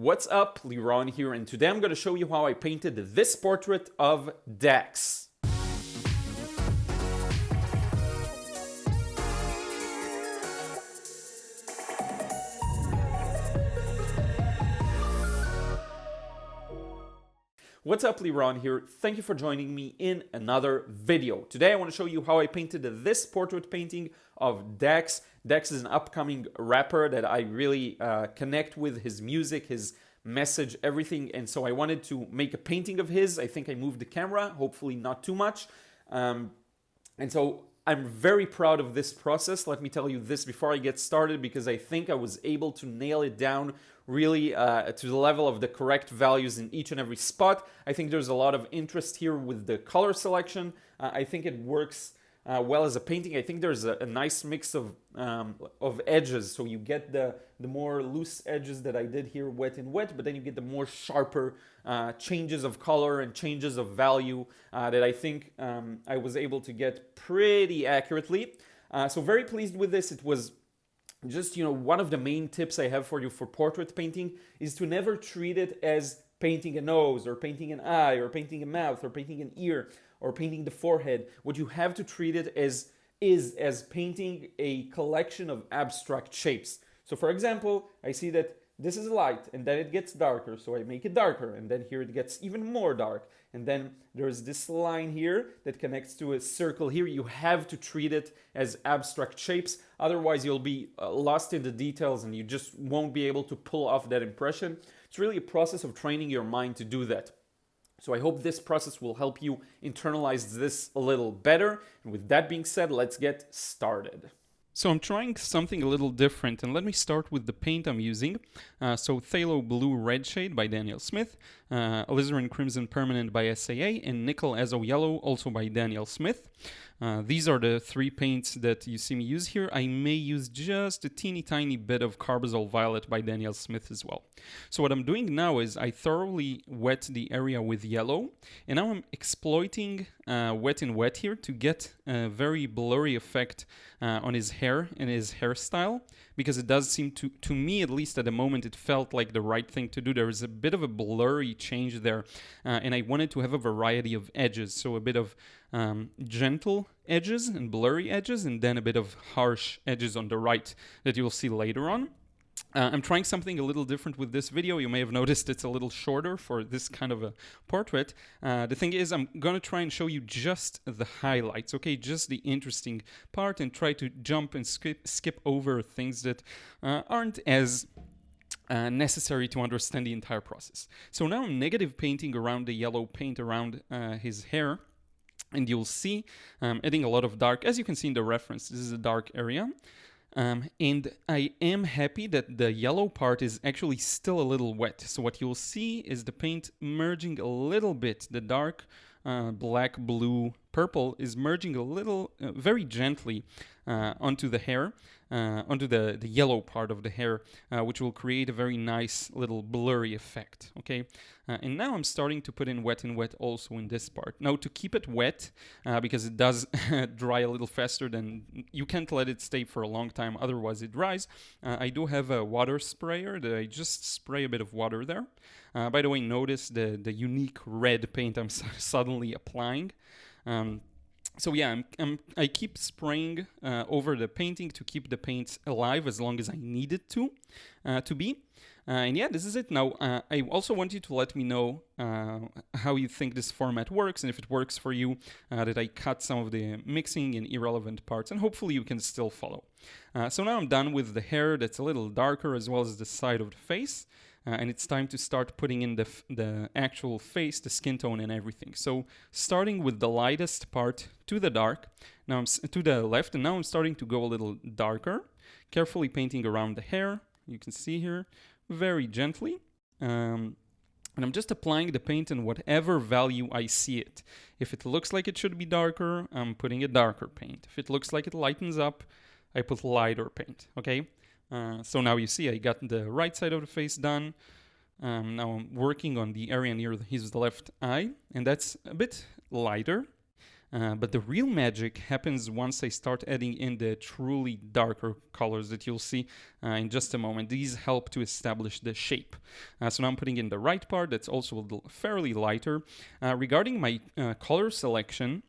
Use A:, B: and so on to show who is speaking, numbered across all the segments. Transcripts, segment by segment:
A: What's up, Liron here, and today I'm going to show you how I painted this portrait of Dax. What's up, Liron here. Thank you for joining me in another video. Today I want to show you how I painted this portrait painting of Dax. Dax is an upcoming rapper that I really connect with, his music, his message, everything. And so I wanted to make a painting of his. I think I moved the camera, hopefully not too much. And so I'm very proud of this process. Let me tell you this before I get started, because I think I was able to nail it down really to the level of the correct values in each and every spot. I think there's a lot of interest here with the color selection. I think it works well as a painting. I think there's a nice mix of edges. So you get the more loose edges that I did here, wet and wet, but then you get the more sharper changes of color and changes of value that I think I was able to get pretty accurately. So very pleased with this. It was just, one of the main tips I have for you for portrait painting is to never treat it as painting a nose or painting an eye or painting a mouth or painting an ear or painting the forehead. What you have to treat it as is painting a collection of abstract shapes. So for example, I see that this is light and then it gets darker, so I make it darker, and then here it gets even more dark, and then there's this line here that connects to a circle here. You have to treat it as abstract shapes, otherwise you'll be lost in the details and you just won't be able to pull off that impression. It's really a process of training your mind to do that. So I hope this process will help you internalize this a little better. And with that being said, let's get started. So I'm trying something a little different, and let me start with the paint I'm using. So Phthalo Blue Red Shade by Daniel Smith, Alizarin Crimson Permanent by SAA, and Nickel Azo Yellow also by Daniel Smith. These are the three paints that you see me use here. I may use just a teeny tiny bit of Carbazole Violet by Daniel Smith as well. So what I'm doing now is I thoroughly wet the area with yellow, and now I'm exploiting wet and wet here to get a very blurry effect on his hair and his hairstyle, because it does seem to me, at least at the moment, it felt like the right thing to do. There is a bit of a blurry change there, and I wanted to have a variety of edges, so a bit of gentle edges and blurry edges, and then a bit of harsh edges on the right that you'll see later on. I'm trying something a little different with this video. You may have noticed it's a little shorter for this kind of a portrait. The thing is, I'm going to try and show you just the highlights, okay? Just the interesting part, and try to jump and skip over things that aren't as necessary to understand the entire process. So now I'm negative painting around the yellow paint around his hair. And you'll see adding a lot of dark. As you can see in the reference, this is a dark area. And I am happy that the yellow part is actually still a little wet. So what you'll see is the paint merging a little bit. The dark black, blue, purple is merging a little, very gently onto the hair, onto the yellow part of the hair, which will create a very nice little blurry effect, okay? And now I'm starting to put in wet and wet also in this part. Now to keep it wet, because it does dry a little faster than, you can't let it stay for a long time, otherwise it dries, I do have a water sprayer that I just spray a bit of water there. By the way, notice the unique red paint I'm suddenly applying. So yeah, I keep spraying over the painting to keep the paint alive as long as I need it to be. And yeah, this is it. Now, I also want you to let me know how you think this format works, and if it works for you, that I cut some of the mixing and irrelevant parts, and hopefully you can still follow. So now I'm done with the hair that's a little darker, as well as the side of the face. And it's time to start putting in the actual face, the skin tone and everything. So starting with the lightest part to the dark, now I'm to the left, and now I'm starting to go a little darker, carefully painting around the hair. You can see here, very gently. And I'm just applying the paint in whatever value I see it. If it looks like it should be darker, I'm putting a darker paint. If it looks like it lightens up, I put lighter paint, okay? So now you see I got the right side of the face done. Now I'm working on the area near his left eye, and that's a bit lighter.
B: But the real magic happens once I start adding in the truly darker colors that you'll see in just a moment. These help to establish the shape. So now I'm putting in the right part that's also a little fairly lighter. Regarding my color selection,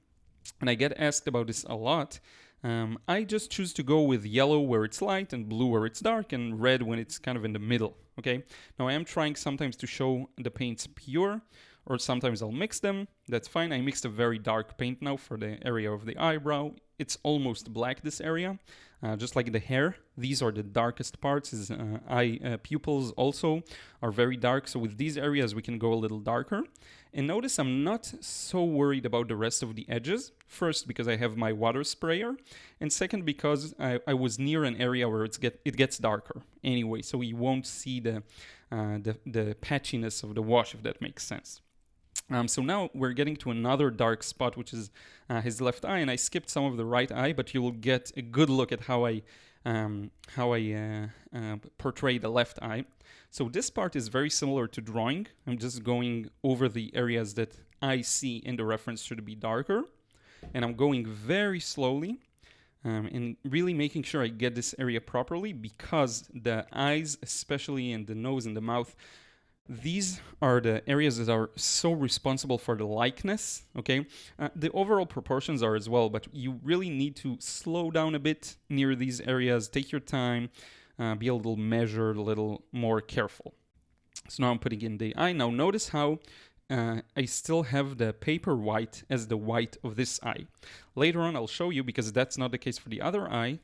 B: and I get asked about this a lot, I just choose to go with yellow where it's light and blue where it's dark and red when it's kind of in the middle, okay? Now I am trying sometimes to show the paints pure, or sometimes I'll mix them. That's fine. I mixed a very dark paint now for the area of the eyebrow. It's almost black, this area, just like the hair. These are the darkest parts. His eye pupils also are very dark. So with these areas, we can go a little darker. And notice I'm not so worried about the rest of the edges. First, because I have my water sprayer. And second, because I was near an area where it gets darker anyway. So you won't see the patchiness of the wash, if that makes sense. So now we're getting to another dark spot, which is his left eye, and I skipped some of the right eye, but you will get a good look at how I portray the left eye. So this part is very similar to drawing. I'm just going over the areas that I see in the reference should be darker, and I'm going very slowly and really making sure I get this area properly, because the eyes, especially in the nose and the mouth, these are the areas that are so responsible for the likeness, okay? The overall proportions are as well, but you really need to slow down a bit near these areas, take your time, be a little measured, a little more careful. So now I'm putting in the eye. Now notice how I still have the paper white as the white of this eye. Later on I'll show you, because that's not the case for the other eye.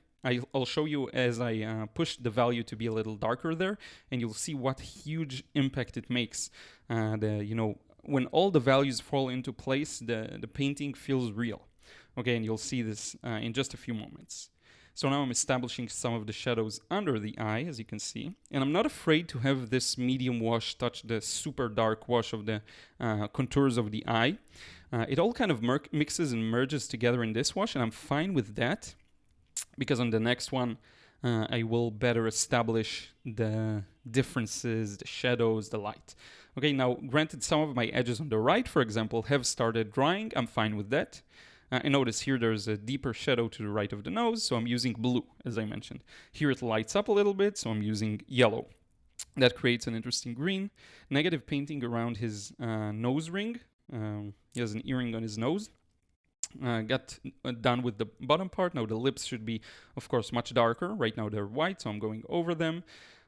B: I'll show you as I push the value to be a little darker there, and you'll see what huge impact it makes. When all the values fall into place, the painting feels real. Okay, and you'll see this in just a few moments. So now I'm establishing some of the shadows under the eye, as you can see. And I'm not afraid to have this medium wash touch the super dark wash of the contours of the eye. It all kind of mixes and merges together in this wash, and I'm fine with that, because on the next one, I will better establish the differences, the shadows, the light. Okay, now granted, some of my edges on the right, for example, have started drying. I'm fine with that. And notice here there's a deeper shadow to the right of the nose, so I'm using blue, as I mentioned. Here it lights up a little bit, so I'm using yellow. That creates an interesting green. Negative painting around his nose ring. He has an earring on his nose. Got done with the bottom part. Now the lips should be, of course, much darker. Right now they're white, so I'm going over them,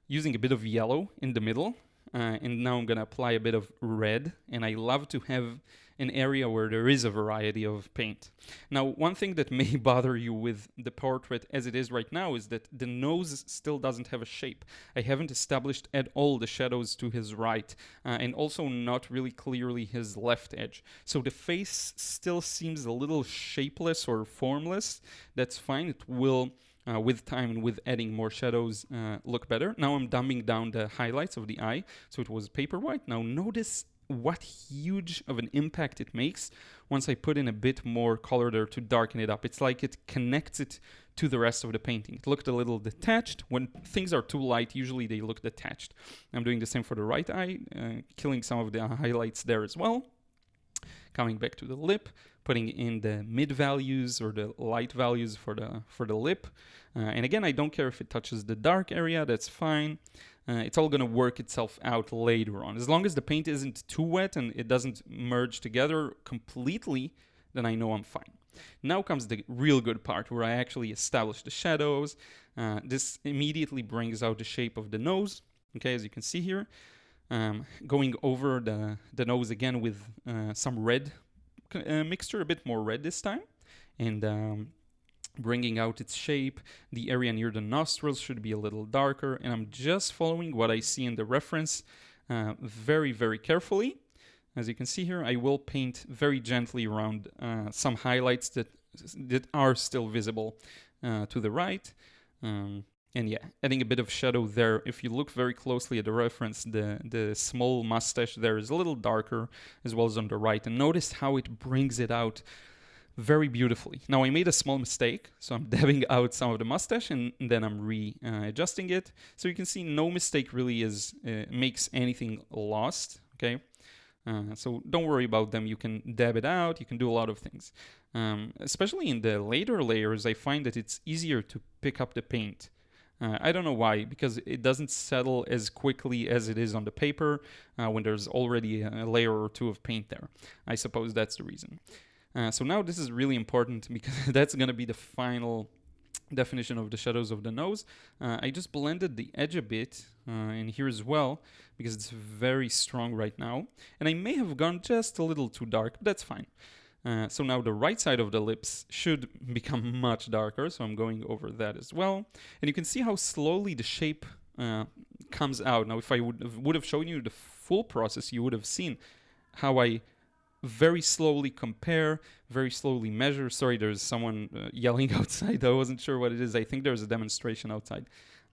B: using a bit of yellow in the middle. And now I'm going to apply a bit of red. And I love to have an area where there is a variety of paint. Now, one thing that may bother you with the portrait as it is right now is that the nose still doesn't have a shape. I haven't established at all the shadows to his right, and also not really clearly his left edge. So the face still seems a little shapeless or formless. That's fine. It will, with time and with adding more shadows, look better. Now I'm dumbing down the highlights of the eye. So it was paper white. Now notice what huge of an impact it makes once I put in a bit more color there to darken it up. It's like it connects it to the rest of the painting. It looked a little detached. When things are too light, usually they look detached. I'm doing the same for the right eye, killing some of the highlights there as well. Coming back to the lip, putting in the mid values or the light values for the lip. And again, I don't care if it touches the dark area, that's fine. It's all going to work itself out later on. As long as the paint isn't too wet and it doesn't merge together completely, then I know I'm fine. Now comes the real good part, where I actually establish the shadows. This immediately brings out the shape of the nose, okay, as you can see here. Going over the nose again with some red mixture, a bit more red this time, and bringing out its shape. The area near the nostrils should be a little darker, and I'm just following what I see in the reference very, very carefully. As you can see here, I will paint very gently around some highlights that are still visible to the right. And yeah, adding a bit of shadow there. If you look very closely at the reference, the small mustache there is a little darker, as well as on the right. And notice how it brings it out very beautifully. Now I made a small mistake, so I'm dabbing out some of the mustache and then I'm readjusting it. So you can see no mistake really makes anything lost, okay? So don't worry about them. You can dab it out. You can do a lot of things. Especially in the later layers, I find that it's easier to pick up the paint. I don't know why, because it doesn't settle as quickly as it is on the paper when there's already a layer or two of paint there. I suppose that's the reason. So now this is really important because that's going to be the final definition of the shadows of the nose. I just blended the edge a bit in here as well because it's very strong right now. And I may have gone just a little too dark, but that's fine. So now the right side of the lips should become much darker, so I'm going over that as well. And you can see how slowly the shape comes out. Now, if I would have shown you the full process, you would have seen how I very slowly compare, very slowly measure. Sorry, there's someone yelling outside. I wasn't sure what it is. I think there's a demonstration outside.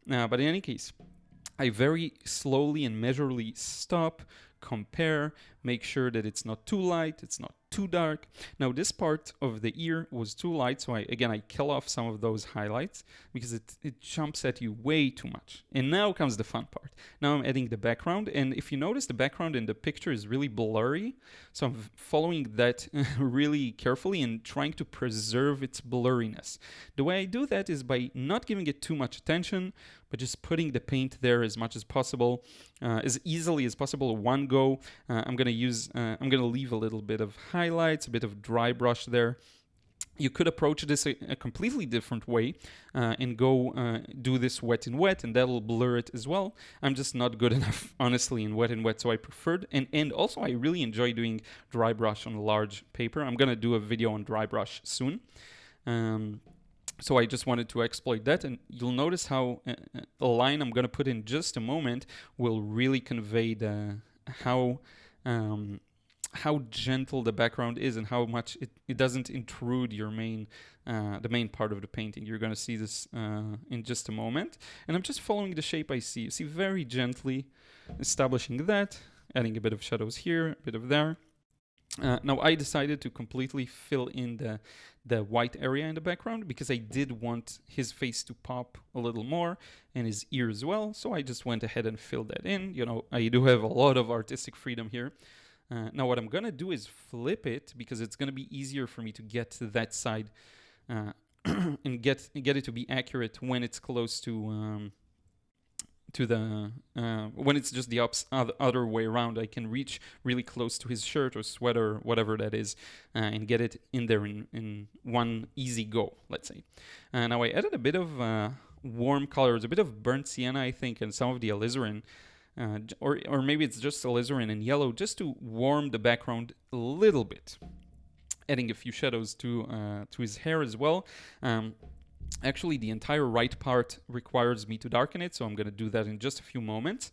B: But in any case, I very slowly and measurably stop, compare, make sure that it's not too light, it's not too dark. Now this part of the ear was too light, so I kill off some of those highlights because it jumps at you way too much. And now comes the fun part. Now I'm adding the background, and if you notice, the background in the picture is really blurry, so I'm following that really carefully and trying to preserve its blurriness. The way I do that is by not giving it too much attention, but just putting the paint there as much as possible, as easily as possible. One go. I'm gonna leave a little bit of highlights, a bit of dry brush there. You could approach this a completely different way and go do this wet in wet, and that'll blur it as well. I'm just not good enough, honestly, in wet and wet, so I preferred. And also, I really enjoy doing dry brush on a large paper. I'm gonna do a video on dry brush soon. So I just wanted to exploit that, and you'll notice how a line I'm going to put in just a moment will really convey how gentle the background is and how much it doesn't intrude your the main part of the painting. You're going to see this in just a moment. And I'm just following the shape I see. You see, very gently establishing that, adding a bit of shadows here, a bit of there. Now I decided to completely fill in the white area in the background because I did want his face to pop a little more and his ear as well. So I just went ahead and filled that in. You know, I do have a lot of artistic freedom here. Now what I'm gonna do is flip it because it's gonna be easier for me to get to that side and get it to be accurate when it's close to the when it's just the other way around. I can reach really close to his shirt or sweater, whatever that is, and get it in there in one easy go, let's say. Now I added a bit of warm colors, a bit of burnt sienna, I think, and some of the alizarin, or maybe it's just alizarin and yellow, just to warm the background a little bit. Adding a few shadows to his hair as well. Actually, the entire right part requires me to darken it, so I'm going to do that in just a few moments.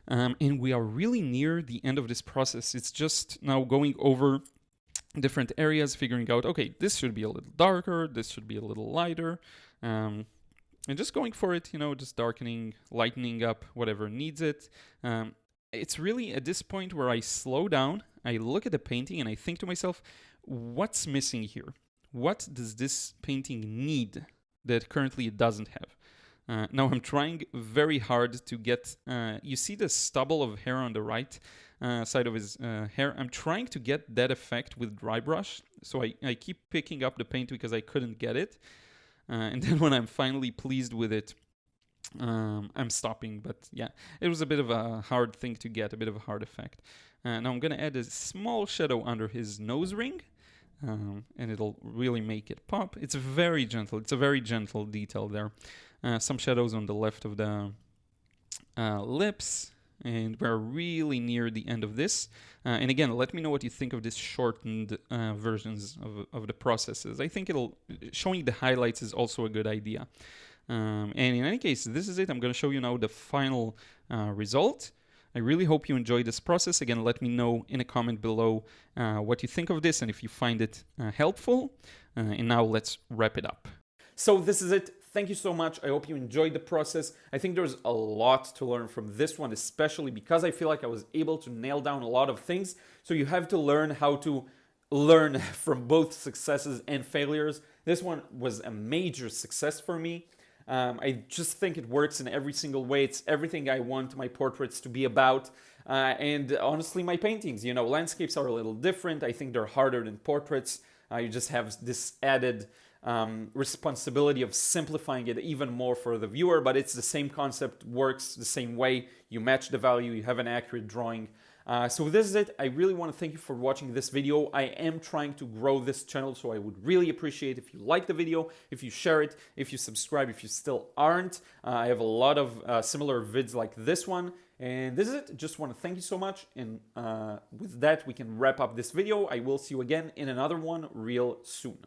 B: And we are really near the end of this process. It's just now going over different areas, figuring out, okay, this should be a little darker, this should be a little lighter, and just going for it, you know, just darkening, lightening up whatever needs it. It's really at this point where I slow down, I look at the painting, and I think to myself, what's missing here? What does this painting need that currently it doesn't have? Now I'm trying very hard to get, you see the stubble of hair on the right side of his hair? I'm trying to get that effect with dry brush, so I keep picking up the paint because I couldn't get it. And then when I'm finally pleased with it, I'm stopping. But yeah, it was a bit of a hard thing to get, a bit of a hard effect. Now I'm going to add a small shadow under his nose ring. And it'll really make it pop. It's very gentle. It's a very gentle detail there. Some shadows on the left of the lips. And we're really near the end of this. And again, let me know what you think of this shortened versions of the processes. I think showing the highlights is also a good idea. And in any case, this is it. I'm going to show you now the final result. I really hope you enjoyed this process. Again, let me know in a comment below what you think of this and if you find it helpful. And now let's wrap it up.
A: So this is it. Thank you so much. I hope you enjoyed the process. I think there's a lot to learn from this one, especially because I feel like I was able to nail down a lot of things. So you have to learn how to learn from both successes and failures. This one was a major success for me. I just think it works in every single way. It's everything I want my portraits to be about. And honestly, my paintings, you know, landscapes are a little different. I think they're harder than portraits. You just have this added responsibility of simplifying it even more for the viewer, but it's the same concept, works the same way. You match the value, you have an accurate drawing. So this is it. I really want to thank you for watching this video. I am trying to grow this channel, so I would really appreciate if you like the video, if you share it, if you subscribe, if you still aren't. I have a lot of similar vids like this one. And this is it. Just want to thank you so much. And with that, we can wrap up this video. I will see you again in another one real soon.